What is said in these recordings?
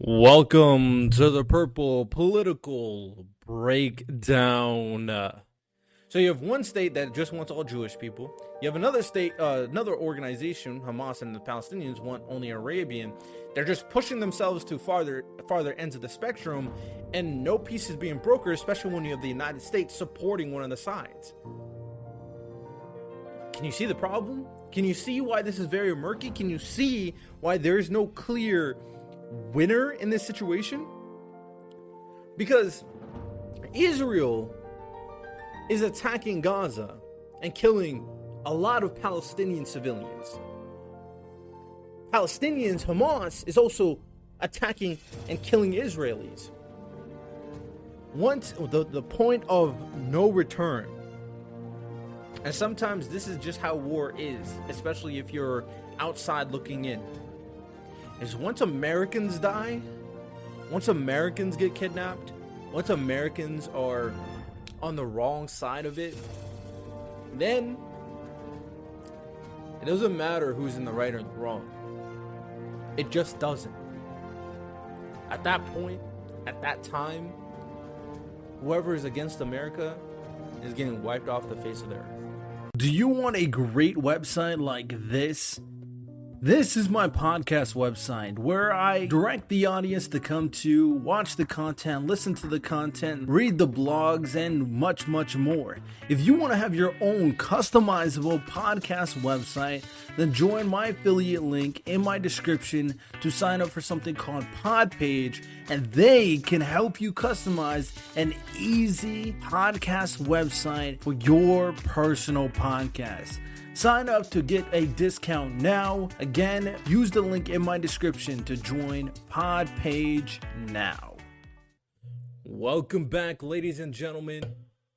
Welcome to the Purple Political Breakdown. So you have one state that just wants all Jewish people. You have another state, another organization, Hamas and the Palestinians want only Arabian. They're just pushing themselves to farther ends of the spectrum, and no peace is being brokered, especially when you have the United States supporting one of the sides. Can you see the problem? Can you see why this is very murky? Can you see why there is no clear winner in this situation? Because Israel is attacking Gaza and killing a lot of Palestinian civilians. Palestinians, Hamas, is also attacking and killing Israelis. Once the point of no return. And sometimes this is just how war is, especially if you're outside looking in. Is once Americans die, once Americans get kidnapped, once Americans are on the wrong side of it, then it doesn't matter who's in the right or the wrong. It just doesn't. At that point, at that time, whoever is against America is getting wiped off the face of the earth. Do you want a great website like this? This is my podcast website where I direct the audience to come to watch the content, listen to the content, read the blogs, and much, much more. If you want to have your own customizable podcast website, then join my affiliate link in my description to sign up for something called Podpage, and they can help you customize an easy podcast website for your personal podcast. Sign up to get a discount now. Again, use the link in my description to join Podpage now. Welcome back, ladies and gentlemen.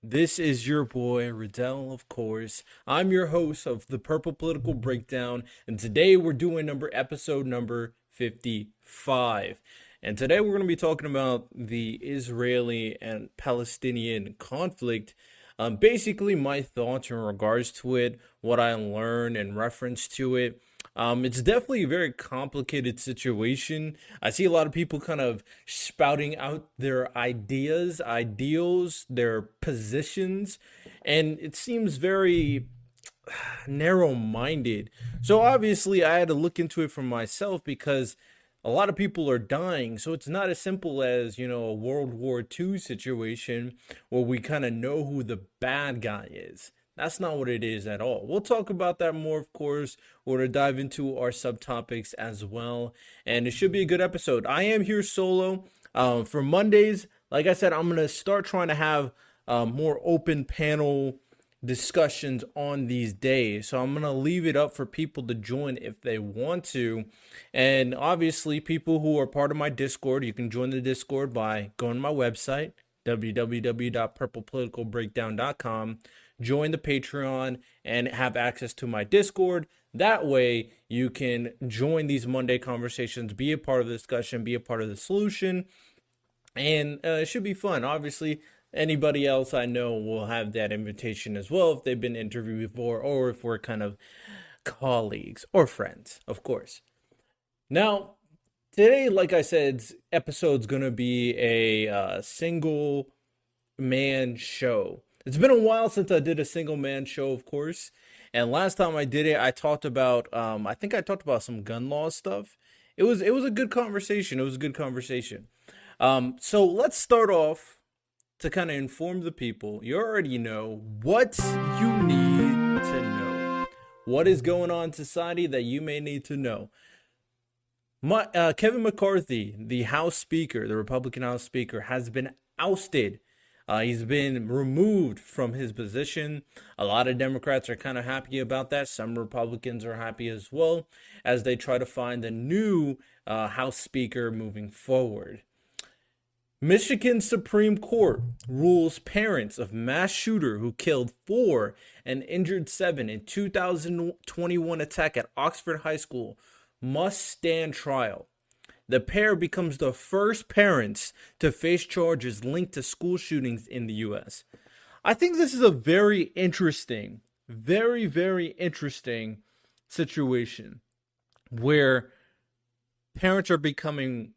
This is your boy, Riddell, of course. I'm your host of the Purple Political Breakdown, and today we're doing episode number 55. And today we're going to be talking about the Israeli and Palestinian conflict. Basically my thoughts in regards to it, what I learned in reference to it. It's definitely a very complicated situation. I see a lot of people kind of spouting out their ideas, ideals, their positions, and it seems very narrow-minded. So obviously I had to look into it for myself because a lot of people are dying, so it's not as simple as, a World War II situation where we kind of know who the bad guy is. That's not what it is at all. We'll talk about that more, of course. We're going to dive into our subtopics as well, and it should be a good episode. I am here solo. For Mondays, like I said, I'm going to start trying to have more open panel discussions on these days, so I'm gonna leave it up for people to join if they want to. And obviously people who are part of my Discord, you can join the Discord by going to my website www.purplepoliticalbreakdown.com, join the Patreon and have access to my Discord. That way you can join these Monday conversations, be a part of the discussion, be a part of the solution, and it should be fun. Obviously anybody else I know will have that invitation as well if they've been interviewed before or if we're kind of colleagues or friends, of course. Now, today, like I said, episode's going to be a single man show. It's been a while since I did a single man show, of course. And last time I did it, I talked about, I think I talked about some gun law stuff. It was a good conversation. It was a good conversation. So let's start off. To kind of inform the people, you already know what you need to know. What is going on in society that you may need to know. Kevin McCarthy, the House Speaker, the Republican House Speaker, has been ousted. He's been removed from his position. A lot of Democrats are kind of happy about that. Some Republicans are happy as well as they try to find a new House Speaker moving forward. Michigan Supreme Court rules parents of mass shooter who killed 4 and injured 7 in 2021 attack at Oxford High School must stand trial. The pair becomes the first parents to face charges linked to school shootings in the U.S. I think this is a very interesting, very, very interesting situation where parents are becoming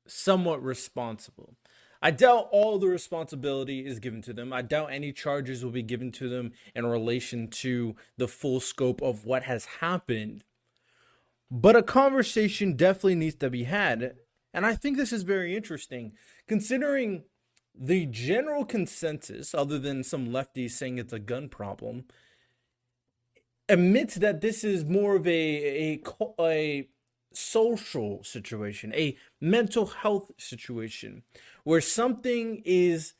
somewhat responsible. I doubt all the responsibility is given to them. I doubt any charges will be given to them in relation to the full scope of what has happened. But a conversation definitely needs to be had. And I think this is very interesting, considering the general consensus, other than some lefties saying it's a gun problem, admits that this is more of a social situation, a mental health situation, where something is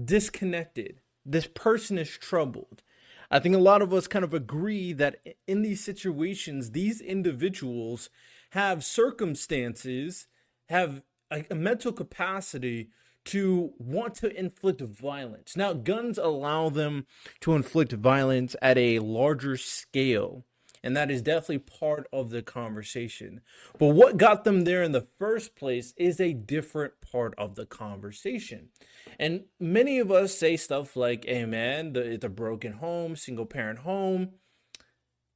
disconnected. This person is troubled. I think a lot of us kind of agree that in these situations, these individuals have circumstances, have a mental capacity to want to inflict violence. Now, guns allow them to inflict violence at a larger scale, and that is definitely part of the conversation. But what got them there in the first place is a different part of the conversation. And many of us say stuff like, hey man, it's a broken home, single parent home.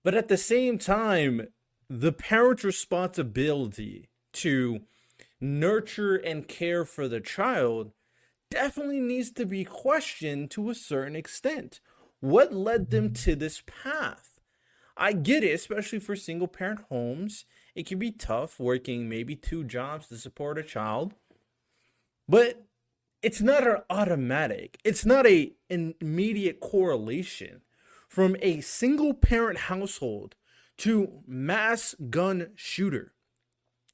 But at the same time, the parent's responsibility to nurture and care for the child definitely needs to be questioned to a certain extent. What led them to this path? I get it, especially for single parent homes. It can be tough working maybe 2 jobs to support a child, but it's not an automatic. It's not an immediate correlation from a single parent household to mass gun shooter.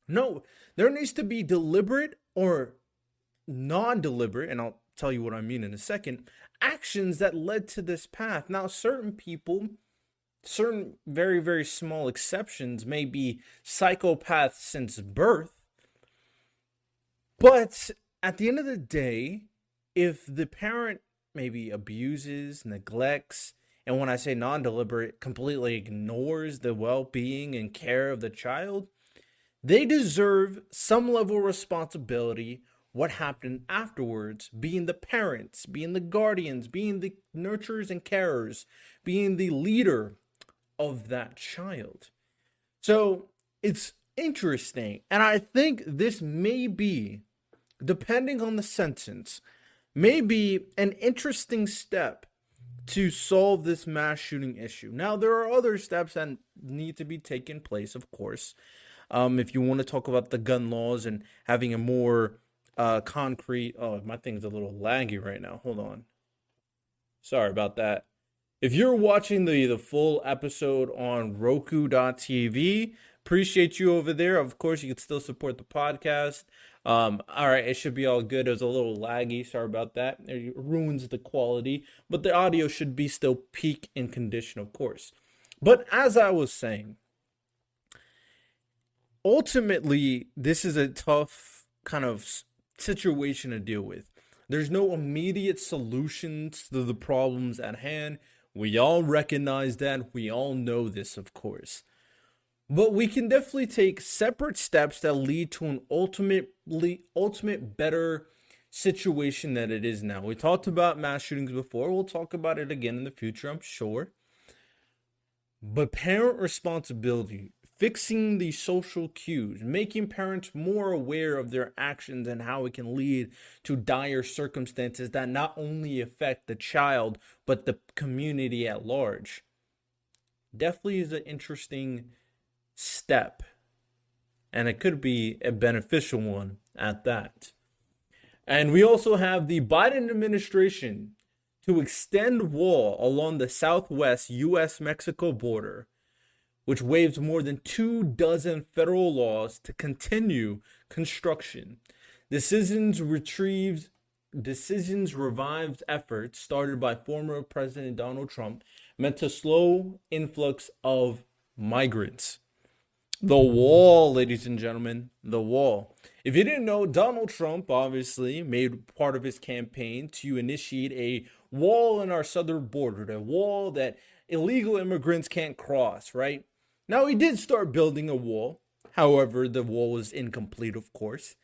No, there needs to be deliberate or non-deliberate, and I'll tell you what I mean in a second, actions that led to this path. Now, certain people, certain very, very small exceptions may be psychopaths since birth, but at the end of the day, if the parent maybe abuses, neglects, and when I say non-deliberate, completely ignores the well-being and care of the child, they deserve some level of responsibility. What happened afterwards, being the parents, being the guardians, being the nurturers and carers, being the leader of that child. So it's interesting. And I think this may be, depending on the sentence, may be an interesting step to solve this mass shooting issue. Now, there are other steps that need to be taken place, of course. If you want to talk about the gun laws and having a more concrete. Oh, my thing's a little laggy right now. Hold on. Sorry about that. If you're watching the full episode on Roku.tv, appreciate you over there. Of course, you can still support the podcast. All right, it should be all good. It was a little laggy. Sorry about that. It ruins the quality, but the audio should be still peak in condition, of course. But as I was saying, ultimately, this is a tough kind of situation to deal with. There's no immediate solutions to the problems at hand. We all recognize that. We all know this, of course. But we can definitely take separate steps that lead to an ultimate better situation than it is now. We talked about mass shootings before. We'll talk about it again in the future, I'm sure. But parent responsibility, fixing the social cues, making parents more aware of their actions and how it can lead to dire circumstances that not only affect the child, but the community at large, definitely is an interesting step. And it could be a beneficial one at that. And we also have the Biden administration to extend wall along the southwest U.S.-Mexico border, which waives more than 24 federal laws to continue construction. Decisions revives efforts started by former President Donald Trump meant to slow influx of migrants. The wall, ladies and gentlemen, the wall. If you didn't know, Donald Trump obviously made part of his campaign to initiate a wall in our southern border, a wall that illegal immigrants can't cross, right? Now, he did start building a wall. However, the wall was incomplete, of course.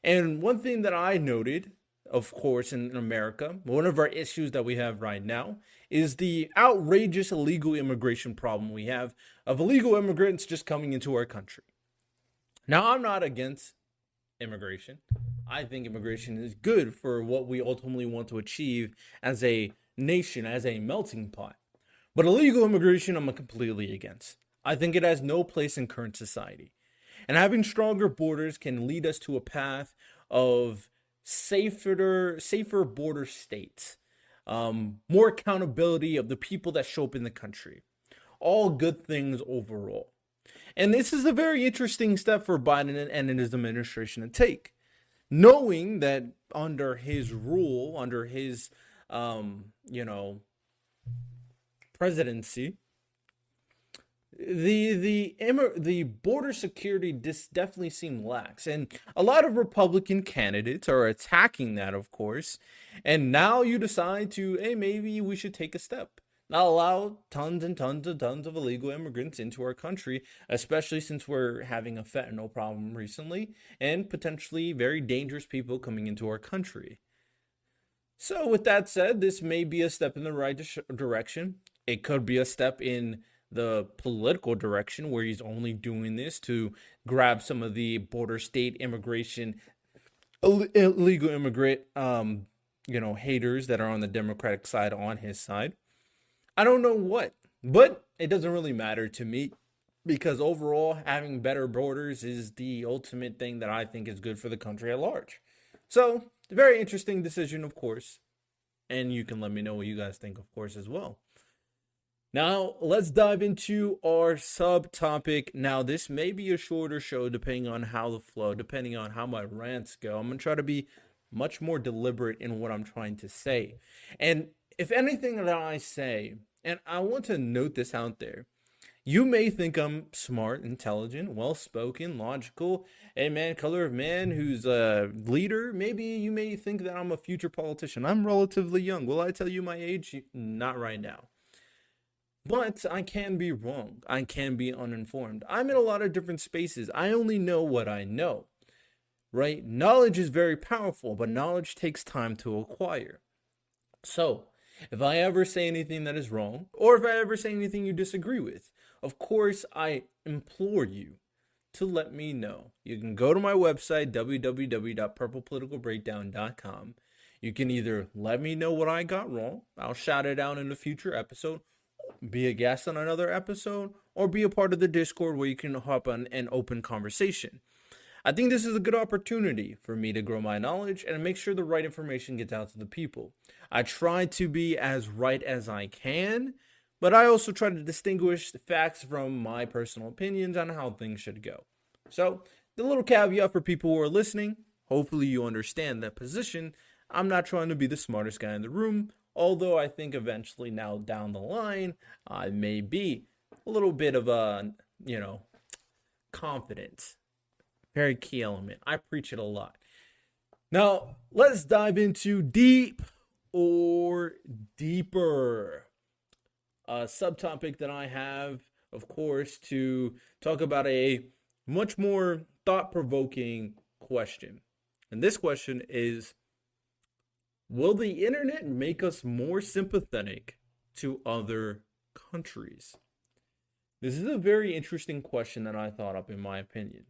And one thing that I noted, of course, in America, one of our issues that we have right now is the outrageous illegal immigration problem we have of illegal immigrants just coming into our country. Now, I'm not against immigration. I think immigration is good for what we ultimately want to achieve as a nation, as a melting pot. But illegal immigration, I'm completely against. I think it has no place in current society. And having stronger borders can lead us to a path of safer border states, more accountability of the people that show up in the country. All good things overall. And this is a very interesting step for Biden and his administration to take, knowing that under his rule, under his, presidency, the border security definitely seemed lax, and a lot of Republican candidates are attacking that, of course. And now you decide to, hey, maybe we should take a step, not allow tons and tons and tons of illegal immigrants into our country, especially since we're having a fentanyl problem recently and potentially very dangerous people coming into our country. So with that said, this may be a step in the right direction. It could be a step in the political direction where he's only doing this to grab some of the border state immigration, illegal immigrant, haters that are on the Democratic side on his side. I don't know what, but it doesn't really matter to me because overall having better borders is the ultimate thing that I think is good for the country at large. So, very interesting decision, of course. And you can let me know what you guys think, of course, as well. Now, let's dive into our subtopic. Now, this may be a shorter show depending on how the flow, depending on how my rants go. I'm going to try to be much more deliberate in what I'm trying to say. And if anything that I say, and I want to note this out there, you may think I'm smart, intelligent, well-spoken, logical, a man, color of man who's a leader. Maybe you may think that I'm a future politician. I'm relatively young. Will I tell you my age? Not right now. But I can be wrong. I can be uninformed. I'm in a lot of different spaces. I only know what I know, right? Knowledge is very powerful, but knowledge takes time to acquire. So, if I ever say anything that is wrong, or if I ever say anything you disagree with, of course, I implore you to let me know. You can go to my website, www.purplepoliticalbreakdown.com. You can either let me know what I got wrong, I'll shout it out in a future episode, be a guest on another episode, or be a part of the Discord where you can hop on an open conversation. I think this is a good opportunity for me to grow my knowledge and make sure the right information gets out to the people. I try to be as right as I can, but I also try to distinguish the facts from my personal opinions on how things should go. So, the little caveat for people who are listening, hopefully you understand that position. I'm not trying to be the smartest guy in the room, although I think eventually now down the line, I may be a little bit of a, confidence. Very key element. I preach it a lot. Now, let's dive into deep or deeper. A subtopic that I have, of course, to talk about a much more thought-provoking question. And this question is, will the internet make us more sympathetic to other countries? This is a very interesting question that I thought up, in my opinion.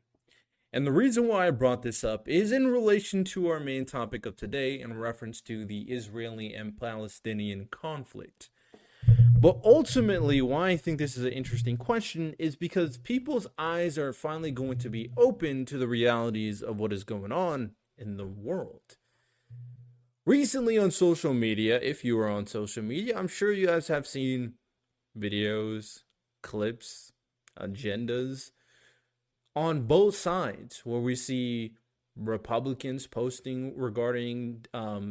And the reason why I brought this up is in relation to our main topic of today, in reference to the Israeli and Palestinian conflict. But ultimately, why I think this is an interesting question is because people's eyes are finally going to be open to the realities of what is going on in the world. Recently on social media, if you are on social media, I'm sure you guys have seen videos, clips, agendas on both sides where we see Republicans posting regarding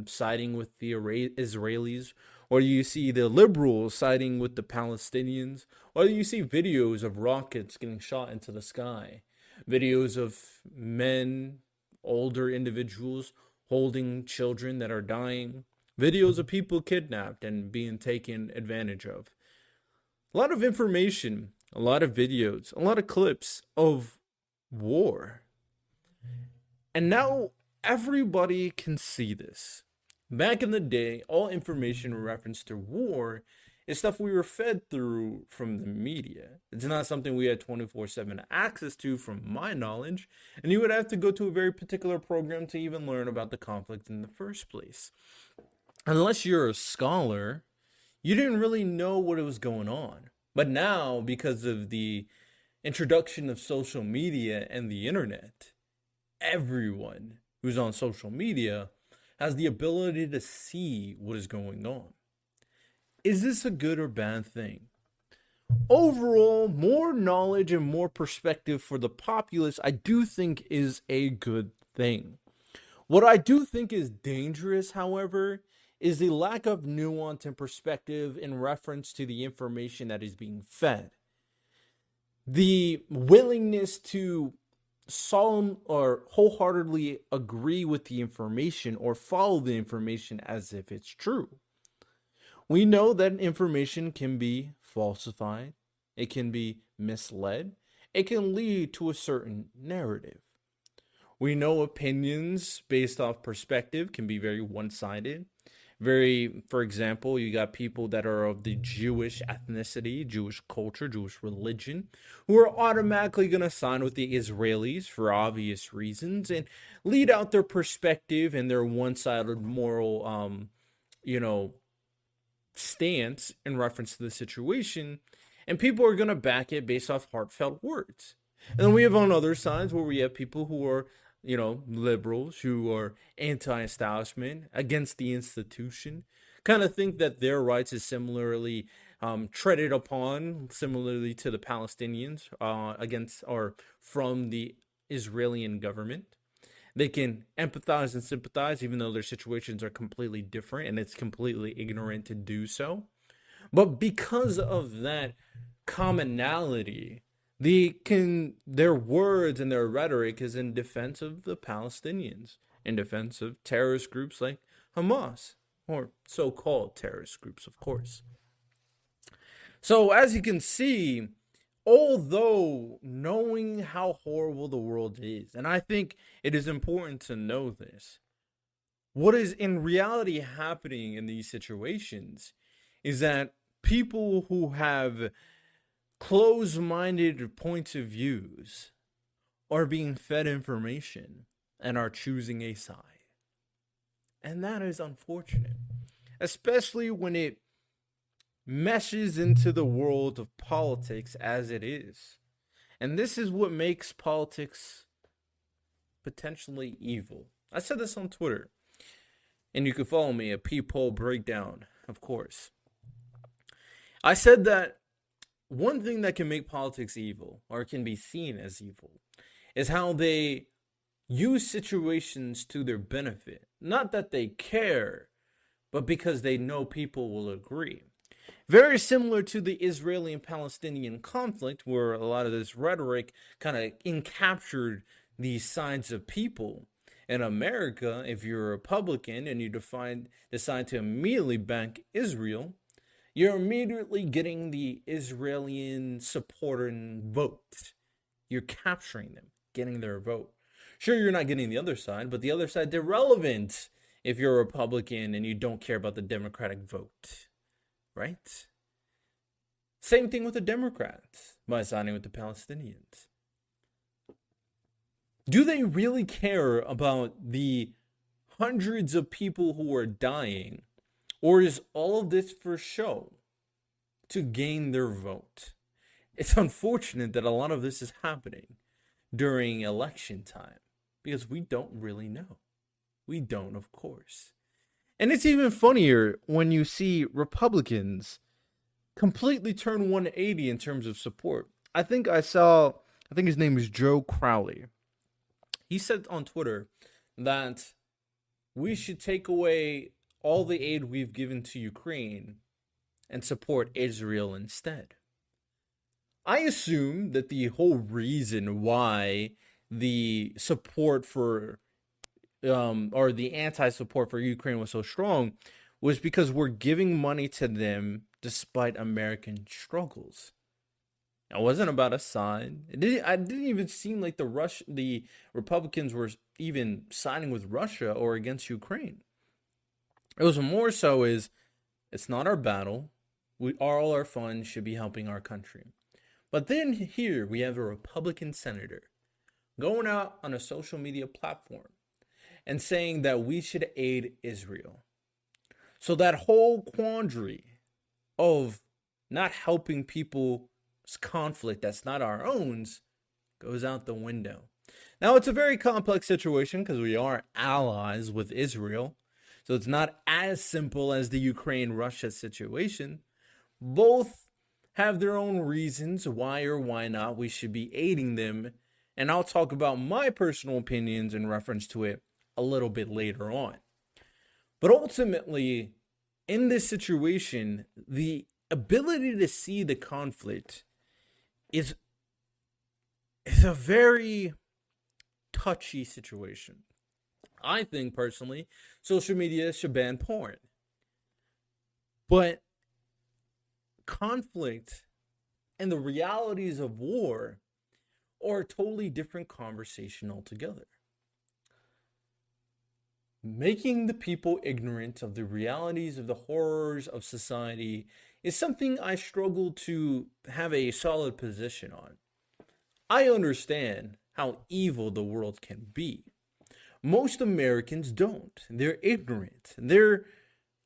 siding with the Israelis, or you see the liberals siding with the Palestinians, or you see videos of rockets getting shot into the sky, videos of men, older individuals holding children that are dying, videos of people kidnapped and being taken advantage of. A lot of information, a lot of videos, a lot of clips of war. And now everybody can see this. Back in the day, all information in reference to war It's stuff we were fed through from the media. It's not something we had 24/7 access to, from my knowledge, and you would have to go to a very particular program to even learn about the conflict in the first place. Unless you're a scholar, you didn't really know what was going on. But now, because of the introduction of social media and the internet, everyone who's on social media has the ability to see what is going on. Is this a good or bad thing? Overall, more knowledge and more perspective for the populace, I do think, is a good thing. What I do think is dangerous, however, is the lack of nuance and perspective in reference to the information that is being fed. The willingness to solemn or wholeheartedly agree with the information or follow the information as if it's true. We know that information can be falsified, it can be misled, it can lead to a certain narrative. We know opinions based off perspective can be very one-sided. For example, you got people that are of the Jewish ethnicity, Jewish culture, Jewish religion, who are automatically going to side with the Israelis for obvious reasons and lead out their perspective and their one-sided moral, stance in reference to the situation. And people are going to back it based off heartfelt words. And then we have on other sides where we have people who are liberals, who are anti-establishment, against the institution, kind of think that their rights is similarly treaded upon, similarly to the Palestinians against or from the Israeli government. They can empathize and sympathize, even though their situations are completely different, and it's completely ignorant to do so. But because of that commonality, their words and their rhetoric is in defense of the Palestinians, in defense of terrorist groups like Hamas, or so-called terrorist groups, of course. So as you can see, although knowing how horrible the world is, and I think it is important to know this, what is in reality happening in these situations is that people who have closed-minded points of views are being fed information and are choosing a side. And that is unfortunate, especially when it meshes into the world of politics as it is. And this is what makes politics potentially evil. I said this on Twitter, and you can follow me at Peephole Breakdown, of course. I said that one thing that can make politics evil, or can be seen as evil, is how they use situations to their benefit. Not that they care, but because they know people will agree. Very similar to the Israeli and Palestinian conflict, where a lot of this rhetoric kind of encaptured these sides of people. In America, if you're a Republican and you decide to immediately back Israel, you're immediately getting the Israeli supporter and vote. You're capturing them, getting their vote. Sure, you're not getting the other side, but the other side's irrelevant if you're a Republican and you don't care about the Democratic vote, right? Same thing with the Democrats by siding with the Palestinians. Do they really care about the hundreds of people who are dying? Or is all of this for show to gain their vote? It's unfortunate that a lot of this is happening during election time because we don't really know. We don't, of course. And it's even funnier when you see Republicans completely turn 180 in terms of support. I think his name is Joe Crowley. He said on Twitter that we should take away all the aid we've given to Ukraine and support Israel instead. I assume that the whole reason why the support for or the anti-support for Ukraine was so strong was because we're giving money to them despite American struggles. It wasn't about a side. It didn't even seem like the Republicans were even siding with Russia or against Ukraine. It was more so it's not our battle. all our funds should be helping our country. But then here we have a Republican senator going out on a social media platform and saying that we should aid Israel. So that whole quandary of not helping people's conflict that's not our own goes out the window. Now, it's a very complex situation because we are allies with Israel. So it's not as simple as the Ukraine-Russia situation. Both have their own reasons why or why not we should be aiding them. And I'll talk about my personal opinions in reference to it a little bit later on. But ultimately, in this situation, the ability to see the conflict is a very touchy situation. I think personally, social media should ban porn. But conflict and the realities of war are a totally different conversation altogether. Making the people ignorant of the realities of the horrors of society is something I struggle to have a solid position on. I understand how evil the world can be. Most Americans don't. They're ignorant. Their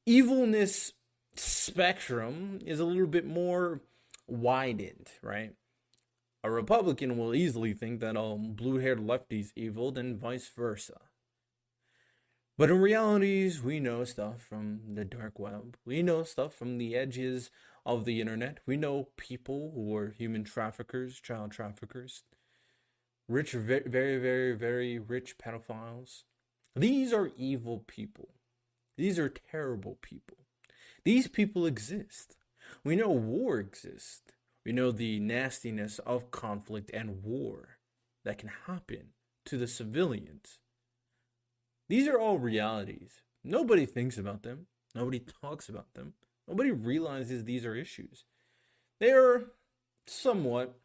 evilness spectrum is a little bit more widened, right? A Republican will easily think that blue-haired lefty's evil, and vice versa. But in realities, we know stuff from the dark web. We know stuff from the edges of the internet. We know people who are human traffickers, child traffickers, rich, very, very, very rich pedophiles. These are evil people. These are terrible people. These people exist. We know war exists. We know the nastiness of conflict and war that can happen to the civilians. These are all realities. Nobody thinks about them. Nobody talks about them. Nobody realizes these are issues. They are somewhat,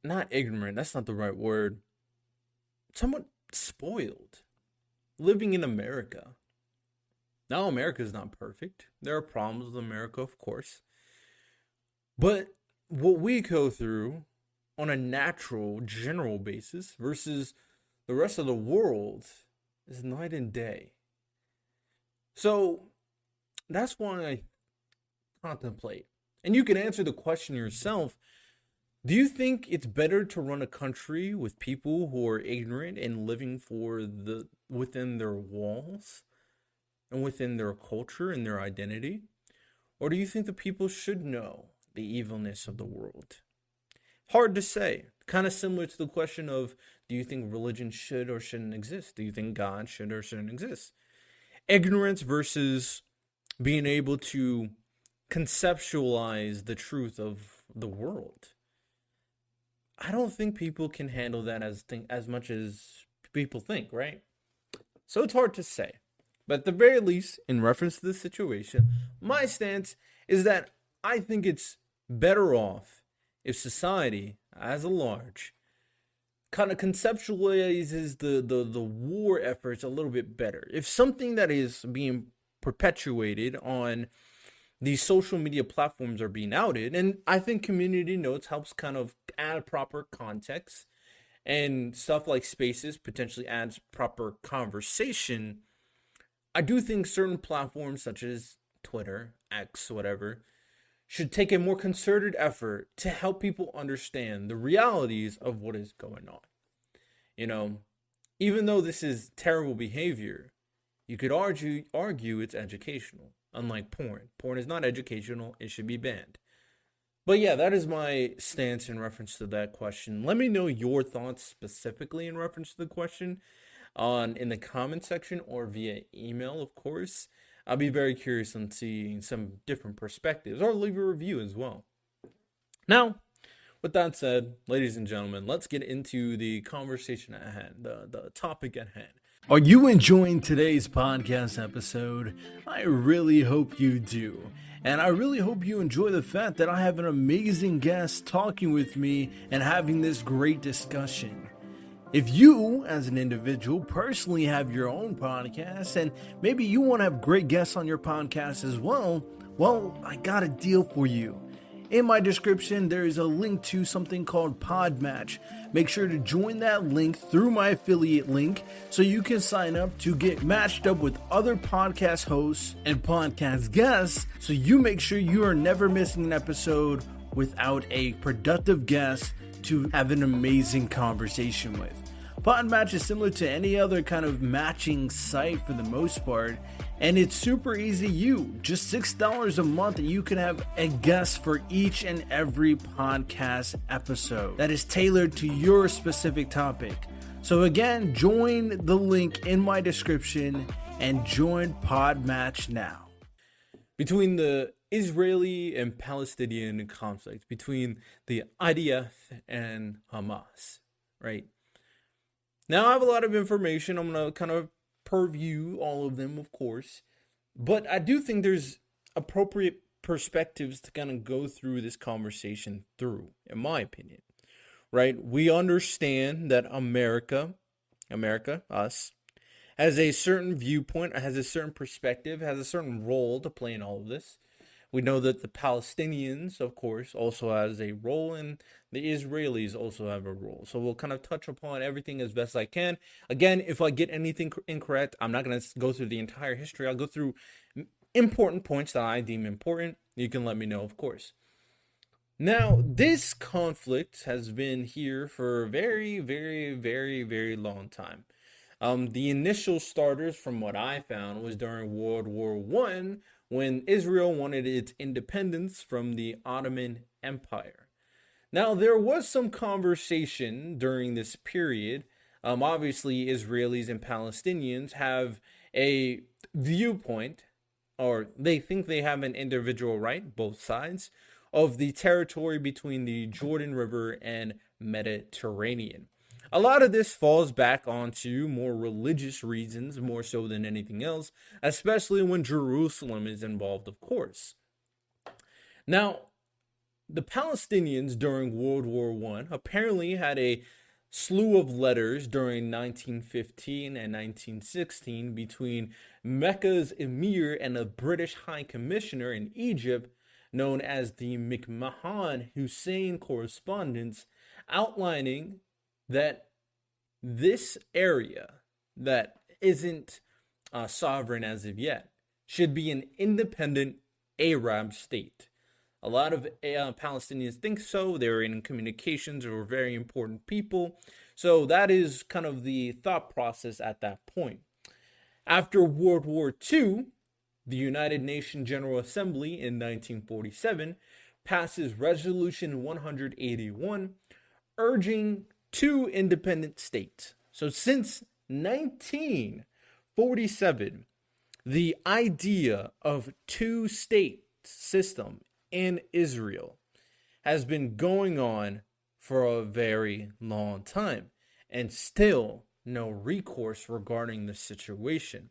not ignorant, that's not the right word, somewhat spoiled, living in America. Now, America is not perfect. There are problems with America, of course. But what we go through on a natural, general basis versus the rest of the world is night and day. So that's why I contemplate. And you can answer the question yourself. Do you think it's better to run a country with people who are ignorant and living within their walls and within their culture and their identity? Or do you think the people should know the evilness of the world? Hard to say. Kind of similar to the question of, do you think religion should or shouldn't exist? Do you think God should or shouldn't exist? Ignorance versus being able to conceptualize the truth of the world. I don't think people can handle that as much as people think, right? So it's hard to say. But at the very least, in reference to this situation, my stance is that I think it's better off if society, as a large, kind of conceptualizes the war efforts a little bit better. If something that is being perpetuated on these social media platforms are being outed, and I think community notes helps kind of add proper context, and stuff like Spaces potentially adds proper conversation. I do think certain platforms such as Twitter, X, whatever, should take a more concerted effort to help people understand the realities of what is going on. You know, even though this is terrible behavior, you could argue it's educational. Unlike porn. Porn is not educational. It should be banned. But yeah, that is my stance in reference to that question. Let me know your thoughts specifically in reference to the question in the comment section or via email, of course. I'll be very curious on seeing some different perspectives, or leave a review as well. Now, with that said, ladies and gentlemen, let's get into the conversation at hand, the topic at hand. Are you enjoying today's podcast episode? I really hope you do. And I really hope you enjoy the fact that I have an amazing guest talking with me and having this great discussion. If you, as an individual, personally have your own podcast, and maybe you want to have great guests on your podcast as well, Well, I got a deal for you. In my description, there is a link to something called Podmatch. Make sure to join that link through my affiliate link so you can sign up to get matched up with other podcast hosts and podcast guests so you make sure you are never missing an episode without a productive guest to have an amazing conversation with. Podmatch is similar to any other kind of matching site for the most part, and it's super easy to use. Just $6 a month, and you can have a guest for each and every podcast episode that is tailored to your specific topic. So again, join the link in my description and join Podmatch now. Between the Israeli and Palestinian conflict, between the IDF and Hamas, right? Now I have a lot of information. I'm going to kind of purview all of them, of course. But I do think there's appropriate perspectives to kind of go through this conversation through, in my opinion. Right? We understand that America, us, has a certain viewpoint, has a certain perspective, has a certain role to play in all of this. We know that the Palestinians, of course, also has a role, and the Israelis also have a role. So we'll kind of touch upon everything as best I can. Again, if I get anything incorrect, I'm not going to go through the entire history. I'll go through important points that I deem important. You can let me know, of course. Now, this conflict has been here for a very, very, very, very long time. The initial starters, from what I found, was during World War I, when Israel wanted its independence from the Ottoman Empire. Now, there was some conversation during this period. Obviously, Israelis and Palestinians have a viewpoint, or they think they have an individual right, both sides, of the territory between the Jordan River and Mediterranean. A lot of this falls back onto more religious reasons, more so than anything else, especially when Jerusalem is involved, of course. Now, the Palestinians during World War I apparently had a slew of letters during 1915 and 1916 between Mecca's emir and a British High Commissioner in Egypt known as the McMahon Hussein Correspondence, outlining that this area that isn't sovereign as of yet should be an independent Arab state. A lot of Palestinians think so. They're in communications or very important people. So that is kind of the thought process at that point. After World War II, the United Nations General Assembly in 1947 passes Resolution 181, urging two independent states. So since 1947, the idea of two-state system in Israel has been going on for a very long time, and still no recourse regarding the situation.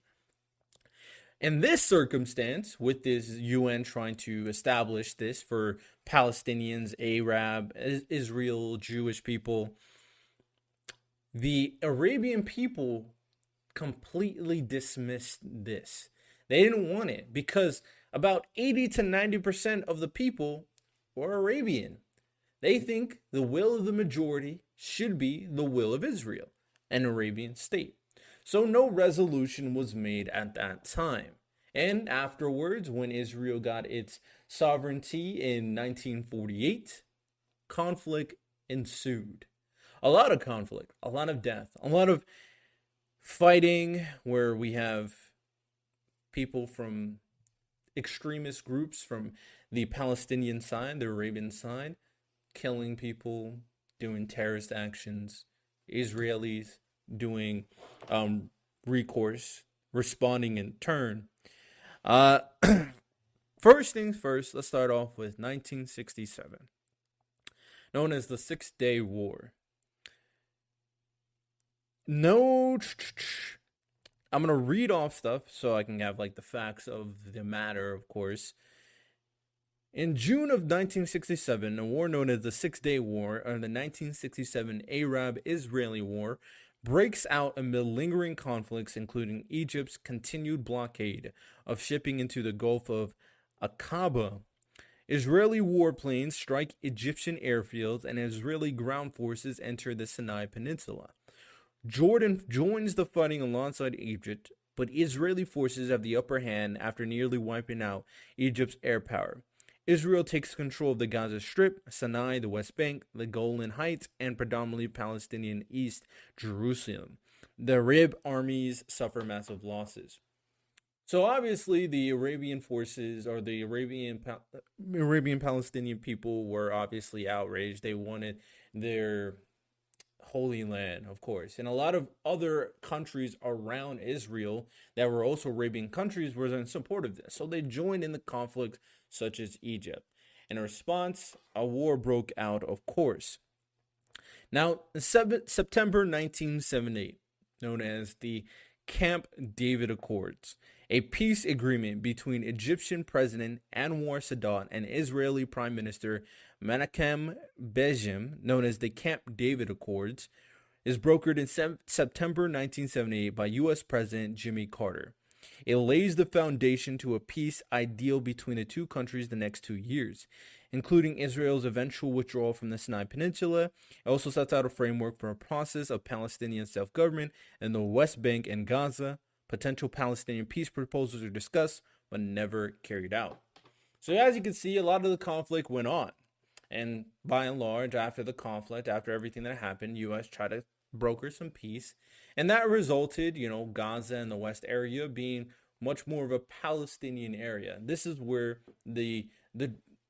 In this circumstance, with this UN trying to establish this for Palestinians, Arab, Israel, Jewish people, the Arabian people completely dismissed this. They didn't want it because about 80 to 90% of the people were Arabian. They think the will of the majority should be the will of Israel, an Arabian state. So no resolution was made at that time. And afterwards, when Israel got its sovereignty in 1948, conflict ensued. A lot of conflict, a lot of death, a lot of fighting where we have people from extremist groups from the Palestinian side, the Arabian side, killing people, doing terrorist actions, Israelis doing recourse, responding in turn. First things first, let's start off with 1967, known as the 6-Day War. I'm going to read off stuff so I can have like the facts of the matter, of course. In June of 1967, a war known as the 6-Day War, or the 1967 Arab-Israeli War, breaks out amid lingering conflicts, including Egypt's continued blockade of shipping into the Gulf of Aqaba. Israeli warplanes strike Egyptian airfields and Israeli ground forces enter the Sinai Peninsula. Jordan joins the fighting alongside Egypt, but Israeli forces have the upper hand after nearly wiping out Egypt's air power. Israel takes control of the Gaza Strip, Sinai, the West Bank, the Golan Heights, and predominantly Palestinian East Jerusalem. The Arab armies suffer massive losses. So obviously, the Arabian forces or the Arabian Palestinian people were obviously outraged. They wanted their Holy Land, of course. And a lot of other countries around Israel that were also Arabian countries were in support of this. So they joined in the conflict, such as Egypt. In response, a war broke out, of course. Now, in September 1978, known as the Camp David Accords, a peace agreement between Egyptian President Anwar Sadat and Israeli Prime Minister Menachem Begin, known as the Camp David Accords, is brokered in September 1978 by U.S. President Jimmy Carter. It lays the foundation to a peace ideal between the two countries the next 2 years, including Israel's eventual withdrawal from the Sinai Peninsula. It also sets out a framework for a process of Palestinian self-government in the West Bank and Gaza. Potential Palestinian peace proposals are discussed, but never carried out. So as you can see, a lot of the conflict went on. And by and large, after the conflict, after everything that happened, U.S. tried to broker some peace. And that resulted, Gaza and the West area being much more of a Palestinian area. This is where the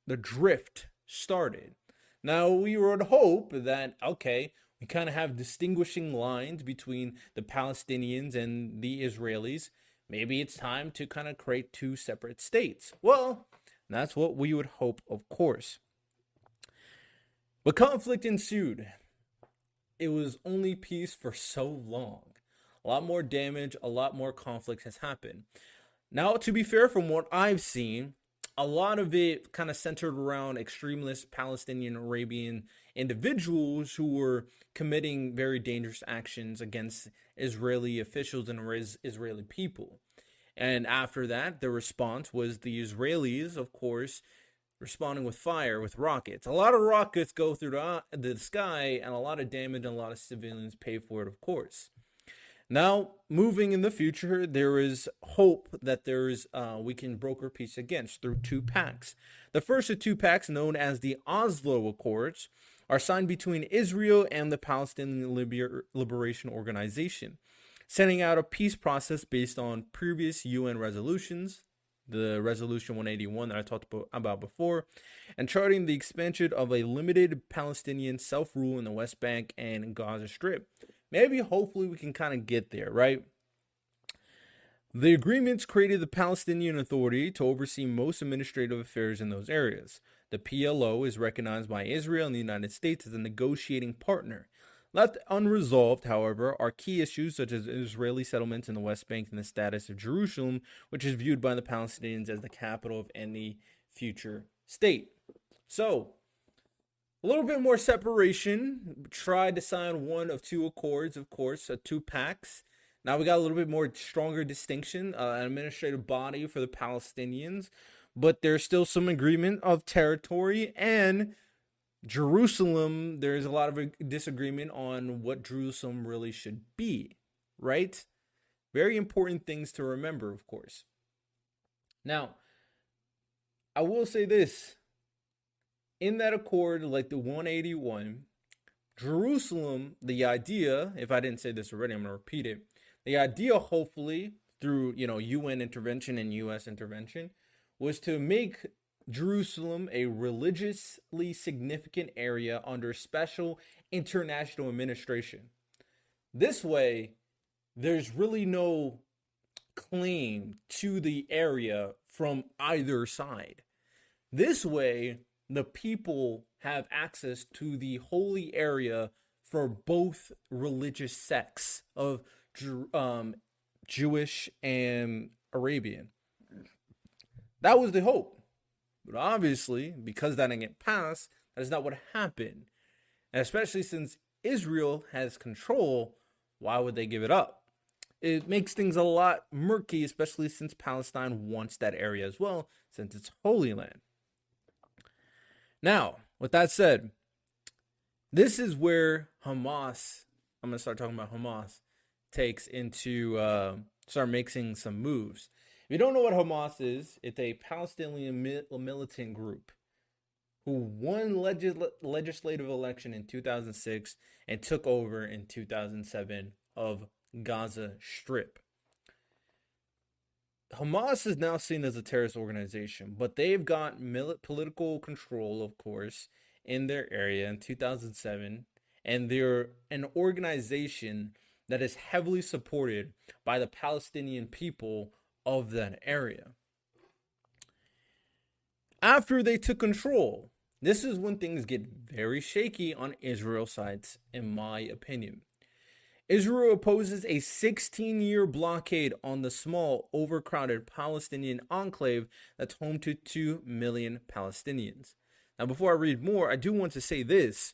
drift started. Now, we would hope that, okay, we kind of have distinguishing lines between the Palestinians and the Israelis. Maybe it's time to kind of create two separate states. Well, that's what we would hope, of course. But conflict ensued. It was only peace for so long. A lot more damage, a lot more conflict has happened. Now, to be fair, from what I've seen, a lot of it kind of centered around extremist Palestinian Arabian individuals who were committing very dangerous actions against Israeli officials and Israeli people. And after that, the response was the Israelis, of course, responding with fire, with rockets. A lot of rockets go through the sky, and a lot of damage and a lot of civilians pay for it, of course. Now, moving in the future, there is hope that we can broker peace against through two pacts. The first of two pacts, known as the Oslo Accords, are signed between Israel and the Palestinian Liberation Organization, setting out a peace process based on previous UN resolutions, the Resolution 181 that I talked about before, and charting the expansion of a limited Palestinian self-rule in the West Bank and Gaza Strip. Maybe, hopefully, we can kind of get there, right? The agreements created the Palestinian Authority to oversee most administrative affairs in those areas. The PLO is recognized by Israel and the United States as a negotiating partner. Left unresolved, however, are key issues such as Israeli settlements in the West Bank and the status of Jerusalem, which is viewed by the Palestinians as the capital of any future state. So, a little bit more separation. Tried to sign one of two accords, of course, two pacts. Now we got a little bit more stronger distinction, an administrative body for the Palestinians, but there's still some agreement of territory, and Jerusalem, there's a lot of disagreement on what Jerusalem really should be, right? Very important things to remember, of course. Now, I will say this. In that accord, like the 181, Jerusalem, the idea, if I didn't say this already, I'm going to repeat it. The idea, hopefully, through, UN intervention and U.S. intervention, was to make Jerusalem a religiously significant area under special international administration. This way, there's really no claim to the area from either side. This way, the people have access to the holy area for both religious sects of Jewish and Arabian. That was the hope. But obviously, because that didn't get passed, that is not what happened. And especially since Israel has control, why would they give it up? it makes things a lot murky, especially since Palestine wants that area as well, since it's Holy Land. Now, with that said, this is where Hamas, I'm going to start talking about Hamas, takes into, start making some moves. If you don't know what Hamas is, it's a Palestinian militant group who won legislative election in 2006 and took over in 2007 of Gaza Strip. Hamas is now seen as a terrorist organization, but they've got political control, of course, in their area in 2007, and they're an organization that is heavily supported by the Palestinian people of that area. After they took control, this is when things get very shaky on Israel's side, in my opinion. Israel opposes a 16-year blockade on the small, overcrowded Palestinian enclave that's home to 2 million Palestinians. Now, before I read more, I do want to say this.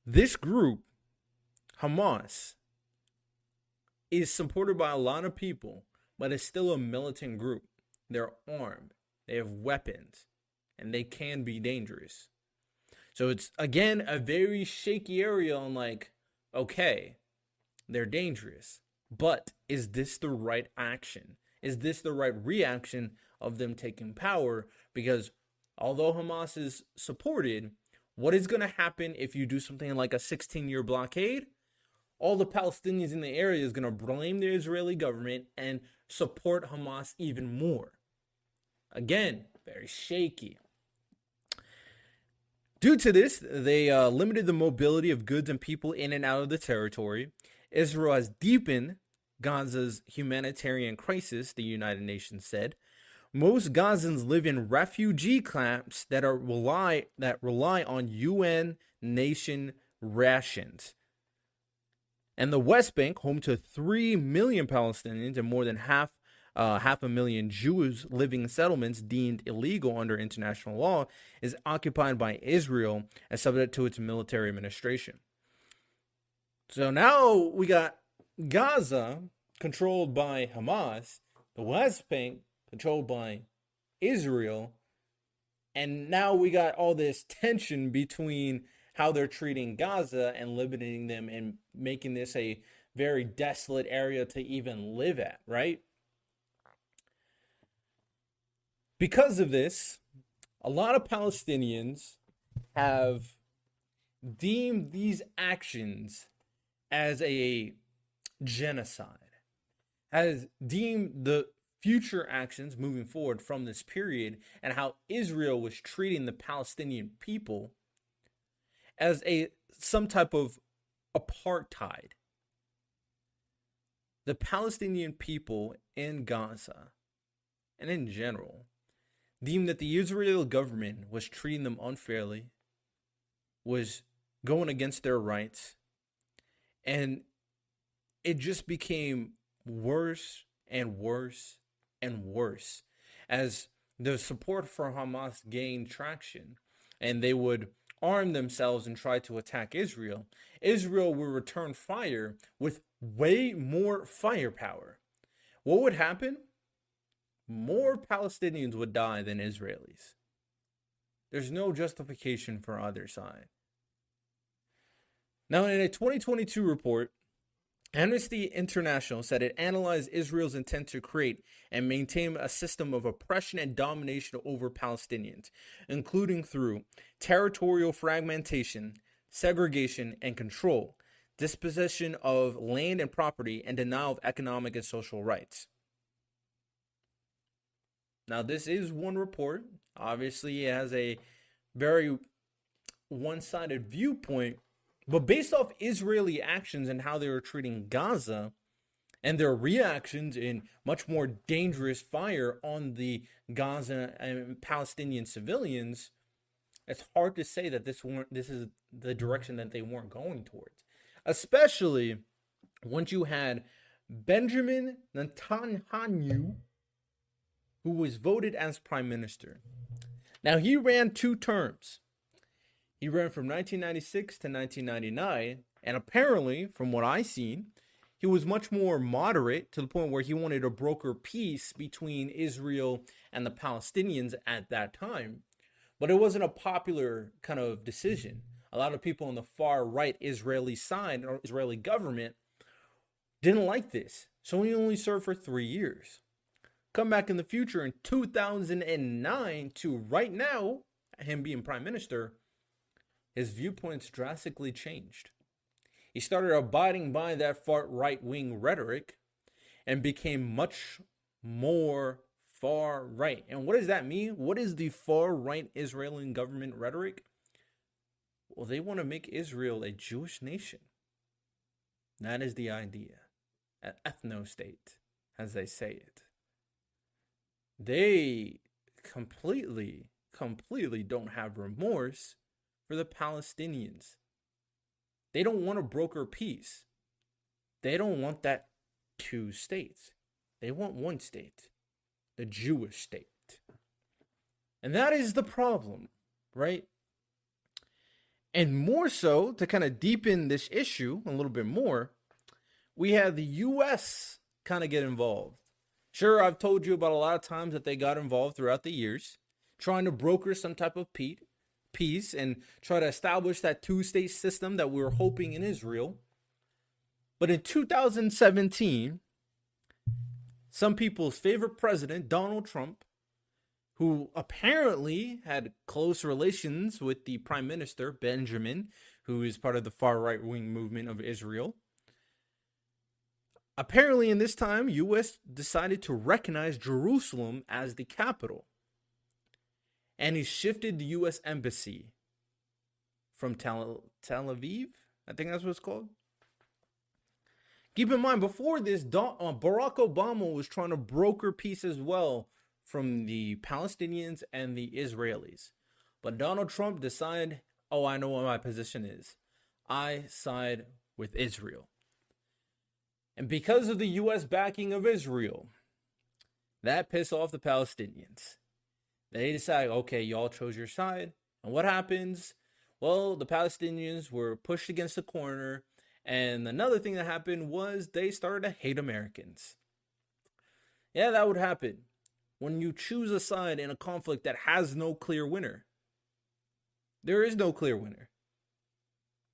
This group, Hamas, is supported by a lot of people, but it's still a militant group. They're armed, they have weapons, and they can be dangerous. So it's, again, a very shaky area on like, okay, they're dangerous, but is this the right action? Is this the right reaction of them taking power? Because although Hamas is supported, what is going to happen if you do something like a 16-year blockade? All the Palestinians in the area is going to blame the Israeli government and support Hamas even more. Again, very shaky. Due to this, they limited the mobility of goods and people in and out of the territory. Israel has deepened Gaza's humanitarian crisis, the United Nations said. Most Gazans live in refugee camps that rely on UN nation rations. And the West Bank, home to 3 million Palestinians and more than half a million Jews living in settlements deemed illegal under international law, is occupied by Israel and subject to its military administration. So now we got Gaza controlled by Hamas, the West Bank controlled by Israel, and now we got all this tension between how they're treating Gaza and limiting them and making this a very desolate area to even live at, right? Because of this, a lot of Palestinians have deemed these actions as a genocide, has deemed the future actions moving forward from this period and how Israel was treating the Palestinian people as some type of apartheid. The Palestinian people in Gaza and in general deemed that the Israeli government was treating them unfairly, was going against their rights, and it just became worse and worse and worse as the support for Hamas gained traction and they would arm themselves and try to attack Israel. Israel would return fire with way more firepower. What would happen? More Palestinians would die than Israelis. There's no justification for either side. Now, in a 2022 report, Amnesty International said it analyzed Israel's intent to create and maintain a system of oppression and domination over Palestinians, including through territorial fragmentation, segregation and control, dispossession of land and property, and denial of economic and social rights. Now, this is one report. Obviously, it has a very one-sided viewpoint, but based off Israeli actions and how they were treating Gaza and their reactions in much more dangerous fire on the Gaza and Palestinian civilians, it's hard to say that this is the direction that they weren't going towards. Especially once you had Benjamin Netanyahu, who was voted as prime minister. Now, he ran 2 terms. He ran from 1996 to 1999, and apparently, from what I've seen, He was much more moderate to the point where he wanted to broker peace between Israel and the Palestinians at that time. But it wasn't a popular kind of decision. A lot of people on the far right Israeli side or Israeli government didn't like this. So he only served for 3 years. Come back in the future in 2009 to right now, him being prime minister, his viewpoints drastically changed. He started abiding by that far right-wing rhetoric and became much more far right. And what does that mean? What is the far right Israeli government rhetoric? Well, they want to make Israel a Jewish nation. That is the idea. An ethno-state, as they say it. They completely don't have remorse for the Palestinians. They don't want to broker peace. They don't want that 2 states. They want 1 state, the Jewish state. And that is the problem, right? And more so, to kind of deepen this issue a little bit more, we had the U.S. kind of get involved. Sure, I've told you about a lot of times that they got involved throughout the years, trying to broker some type of peace and try to establish that 2-state system that we were hoping in Israel. But in 2017, some people's favorite president, Donald Trump, who apparently had close relations with the prime minister, Benjamin, who is part of the far right-wing movement of Israel. Apparently, in this time, U.S. decided to recognize Jerusalem as the capital. And he shifted the U.S. embassy from Tel Aviv, I think that's what it's called. Keep in mind, before this, Barack Obama was trying to broker peace as well from the Palestinians and the Israelis. But Donald Trump decided, oh, I know what my position is. I side with Israel. And because of the U.S. backing of Israel, that pissed off the Palestinians. They decided, okay, y'all chose your side. And what happens? Well, the Palestinians were pushed against the corner. And another thing that happened was they started to hate Americans. Yeah, that would happen when you choose a side in a conflict that has no clear winner. There is no clear winner.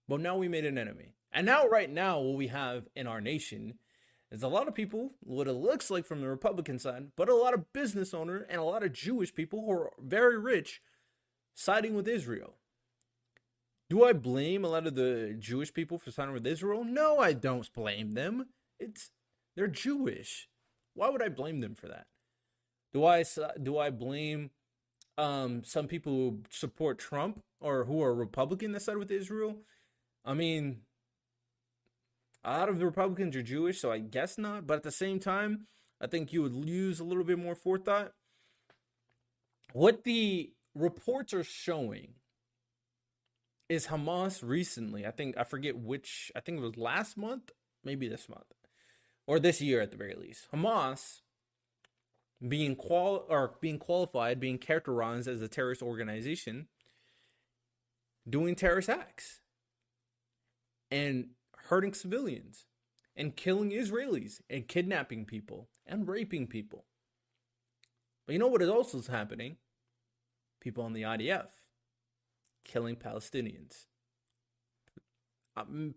But now we made an enemy. And now, right now, what we have in our nation is a lot of people, what it looks like from the Republican side, but a lot of business owners and a lot of Jewish people who are very rich siding with Israel. Do I blame a lot of the Jewish people for siding with Israel? No, I don't blame them. They're Jewish. Why would I blame them for that? Do I blame some people who support Trump or who are Republican that side with Israel? I mean, a lot of the Republicans are Jewish, so I guess not. But at the same time, I think you would use a little bit more forethought. What the reports are showing is Hamas recently, I forget which, I think it was last month, maybe this month, or this year at the very least. Hamas being qualified, being characterized as a terrorist organization, doing terrorist acts and hurting civilians and killing Israelis and kidnapping people and raping people. But you know what is also happening? People on the IDF killing Palestinians,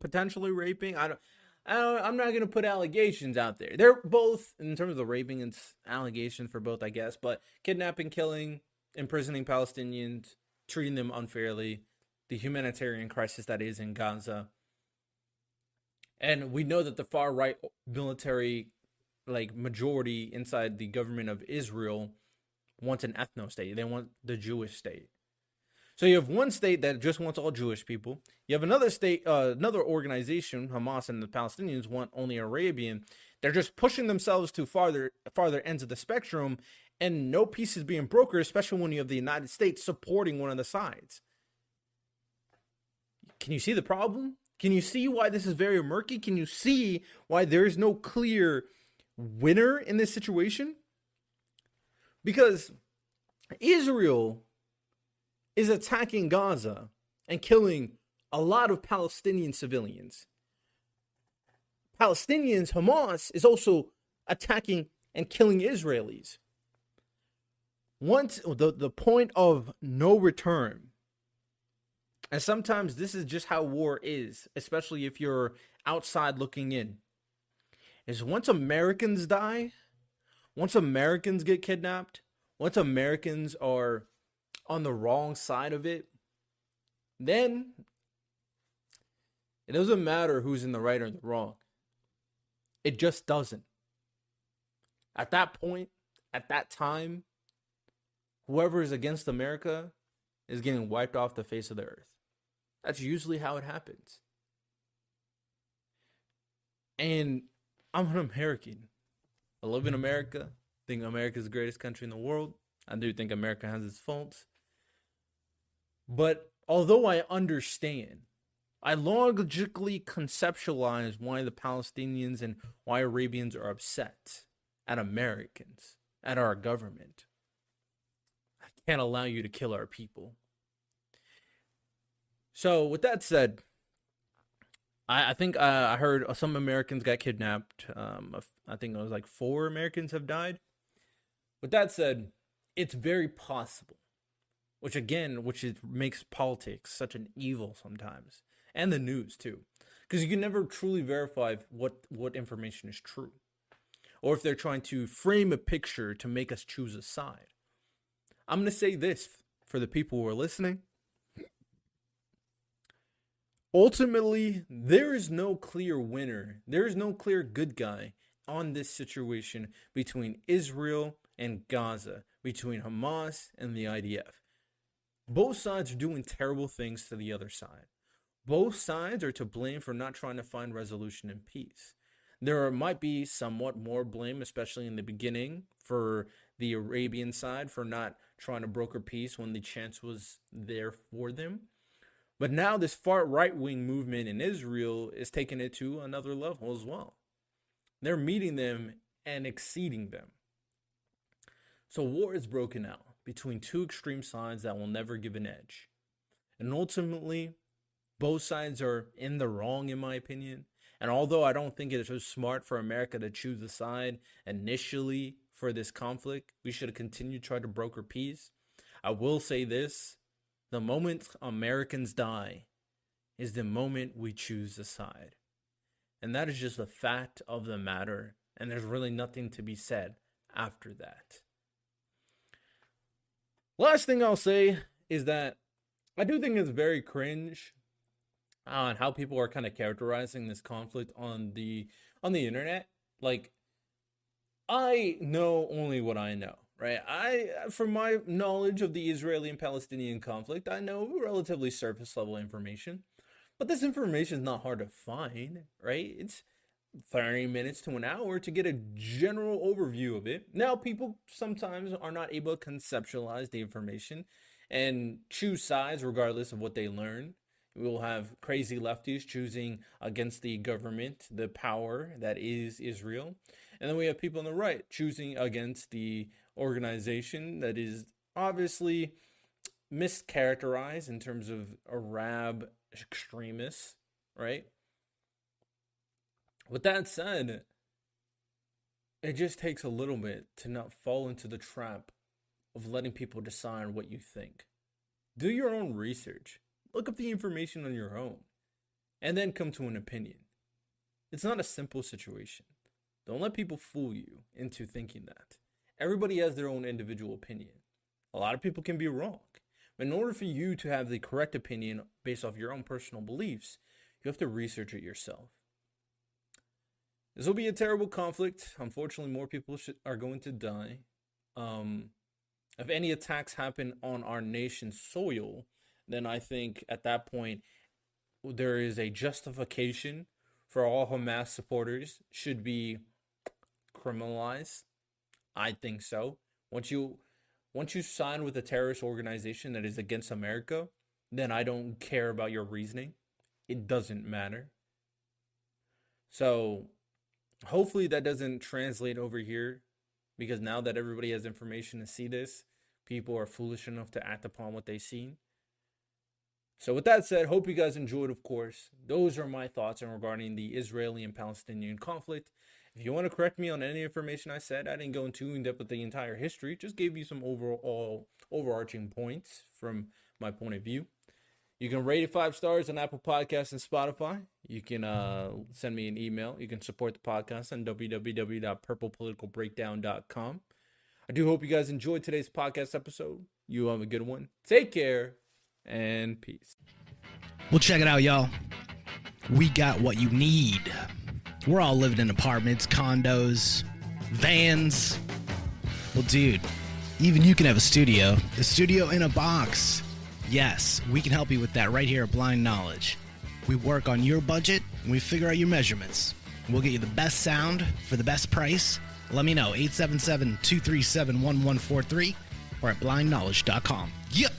potentially raping. I'm not gonna put allegations out there. They're both, in terms of the raping and allegations for both, I guess, but kidnapping, killing, imprisoning Palestinians, treating them unfairly, the humanitarian crisis that is in Gaza. And we know that the far right military, majority inside the government of Israel wants an ethno-state. They want the Jewish state. So you have one state that just wants all Jewish people. You have another state, another organization, Hamas and the Palestinians want only Arabian. They're just pushing themselves to farther ends of the spectrum, and no peace is being brokered, especially when you have the United States supporting one of the sides. Can you see the problem? Can you see why this is very murky? Can you see why there is no clear winner in this situation? Because Israel is attacking Gaza and killing a lot of Palestinian civilians. Palestinians, Hamas, is also attacking and killing Israelis. Once the point of no return, and sometimes this is just how war is, especially if you're outside looking in, is once Americans die, once Americans get kidnapped, once Americans are on the wrong side of it, then it doesn't matter who's in the right or the wrong. It just doesn't. At that point, at that time, whoever is against America is getting wiped off the face of the earth. That's usually how it happens. And I'm an American. I live in America. I think America is the greatest country in the world. I do think America has its faults. But although I understand, I logically conceptualize why the Palestinians and why Arabians are upset at Americans, at our government. I can't allow you to kill our people. So with that said, I think I heard some Americans got kidnapped. I think it was like 4 Americans have died. With that said, it's very possible, which makes politics such an evil sometimes, and the news too, because you can never truly verify what information is true, or if they're trying to frame a picture to make us choose a side. I'm gonna say this for the people who are listening. Ultimately, there is no clear winner. There is no clear good guy on this situation between Israel and Gaza, between Hamas and the IDF. Both sides are doing terrible things to the other side. Both sides are to blame for not trying to find resolution and peace. There might be somewhat more blame, especially in the beginning, for the Arabian side for not trying to broker peace when the chance was there for them. But now this far right-wing movement in Israel is taking it to another level as well. They're meeting them and exceeding them. So war is broken out between 2 extreme sides that will never give an edge. And ultimately, both sides are in the wrong, in my opinion. And although I don't think it is smart for America to choose a side initially for this conflict, we should continue to try to broker peace. I will say this. The moment Americans die is the moment we choose a side. And that is just the fact of the matter. And there's really nothing to be said after that. Last thing I'll say is that I do think it's very cringe on how people are kind of characterizing this conflict on the internet. Like, I know only what I know. Right, from my knowledge of the Israeli and Palestinian conflict, I know relatively surface level information, but this information is not hard to find, right? It's 30 minutes to an hour to get a general overview of it. Now, people sometimes are not able to conceptualize the information and choose sides regardless of what they learn. We will have crazy lefties choosing against the government, the power that is Israel. And then we have people on the right choosing against the organization that is obviously mischaracterized in terms of Arab extremists, right? With that said, it just takes a little bit to not fall into the trap of letting people decide what you think. Do your own research. Look up the information on your own, and then come to an opinion. It's not a simple situation. Don't let people fool you into thinking that. Everybody has their own individual opinion. A lot of people can be wrong. But in order for you to have the correct opinion based off your own personal beliefs, you have to research it yourself. This will be a terrible conflict. Unfortunately, more people are going to die. If any attacks happen on our nation's soil, then I think at that point there is a justification for all Hamas supporters should be criminalized. I think so. Once you sign with a terrorist organization that is against America, then I don't care about your reasoning. It doesn't matter. So hopefully that doesn't translate over here, because now that everybody has information to see this, people are foolish enough to act upon what they see. So with that said, hope you guys enjoyed, of course. Those are my thoughts on regarding the Israeli and Palestinian conflict. If you want to correct me on any information I said, I didn't go into in depth with the entire history. Just gave you some overall overarching points from my point of view. You can rate it 5 stars on Apple Podcasts and Spotify. You can send me an email. You can support the podcast on www.purplepoliticalbreakdown.com. I do hope you guys enjoyed today's podcast episode. You have a good one. Take care and peace. Well, check it out, y'all. We got what you need. We're all living in apartments, condos, vans. Well, dude, even you can have a studio in a box. Yes, we can help you with that right here at Blind Knowledge. We work on your budget and we figure out your measurements. We'll get you the best sound for the best price. Let me know, 877-237-1143 or at blindknowledge.com. Yep.